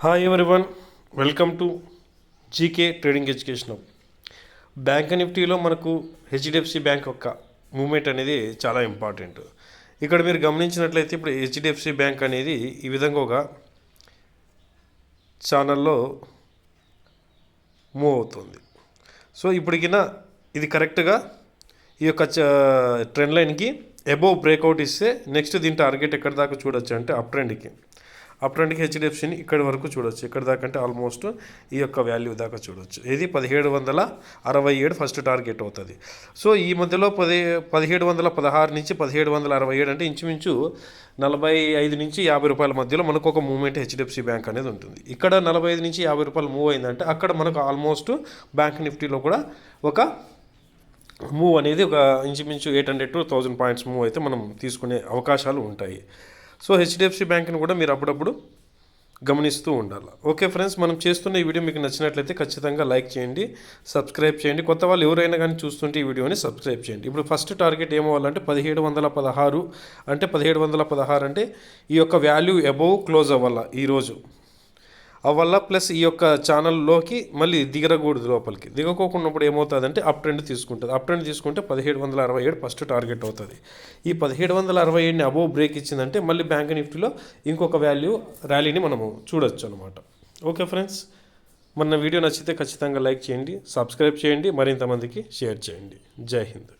Hi everyone, welcome to GK trading education hub. Bank నిఫ్టీలో మనకు HDFC bank యొక్క moment అనేది చాలా ఇంపార్టెంట్. ఇక్కడ మీరు గమనించినట్లయితే ఇప్పుడు హెచ్డిఎఫ్సి బ్యాంక్ అనేది ఈ విధంగా ఒక ఛానల్లో మూవ్ అవుతుంది. సో ఇప్పటికినా ఇది కరెక్ట్గా ఈ యొక్క ట్రెండ్ లైన్కి అబోవ్ బ్రేక్అవుట్ ఇస్తే నెక్స్ట్ దీని టార్గెట్ ఎక్కడి దాకా చూడొచ్చు అంటే అప్ ట్రెండ్కి హెచ్డిఎఫ్సిని ఇక్కడి వరకు చూడొచ్చు. ఎక్కడి దాకా అంటే ఆల్మోస్ట్ ఈ యొక్క వాల్యూ దాకా చూడొచ్చు. ఇది 1767 ఫస్ట్ టార్గెట్ అవుతుంది. సో ఈ మధ్యలో 1716 నుంచి 1767 అంటే ఇంచుమించు 45 నుంచి 50 రూపాయల మధ్యలో మనకు ఒక మూవ్మెంట్ హెచ్డిఎఫ్సి బ్యాంక్ అనేది ఉంటుంది. ఇక్కడ 45 నుంచి 50 రూపాయలు మూవ్ అయిందంటే అక్కడ మనకు ఆల్మోస్ట్ బ్యాంక్ నిఫ్టీలో కూడా ఒక మూవ్ అనేది ఒక ఇంచుమించు 800 to 1000 పాయింట్స్ మూవ్ అయితే మనం తీసుకునే అవకాశాలు ఉంటాయి. సో హెచ్డిఎఫ్సి బ్యాంక్ని కూడా మీరు అప్పుడప్పుడు గమనిస్తూ ఉండాలి. ఓకే ఫ్రెండ్స్, మనం చేస్తున్న ఈ వీడియో మీకు నచ్చినట్లయితే ఖచ్చితంగా లైక్ చేయండి, సబ్స్క్రైబ్ చేయండి. కొత్త వాళ్ళు ఎవరైనా కానీ చూస్తుంటే ఈ వీడియోని సబ్స్క్రైబ్ చేయండి. ఇప్పుడు ఫస్ట్ టార్గెట్ ఏమవ్వాలంటే 1716 అంటే 1716 అంటే ఈ యొక్క వాల్యూ అబోవ్ క్లోజ్ అవ్వాల ఈరోజు అవ్వాల. ప్లస్ ఈ యొక్క ఛానల్లోకి మళ్ళీ దిగరకూడదు, లోపలికి దిగకోకున్నప్పుడు ఏమవుతుందంటే అప్ ట్రెండ్ తీసుకుంటుంది. అప్ ట్రెండ్ తీసుకుంటే 1767 ఫస్ట్ టార్గెట్ అవుతుంది. ఈ 1767ని అబోవ్ బ్రేక్ ఇచ్చిందంటే మళ్ళీ బ్యాంక్ నిఫ్టీలో ఇంకొక వాల్యూ ర్యాలీని మనము చూడొచ్చు అనమాట. ఓకే ఫ్రెండ్స్, మన వీడియో నచ్చితే ఖచ్చితంగా లైక్ చేయండి, సబ్స్క్రైబ్ చేయండి, మరింత మందికి షేర్ చేయండి. జై హింద్.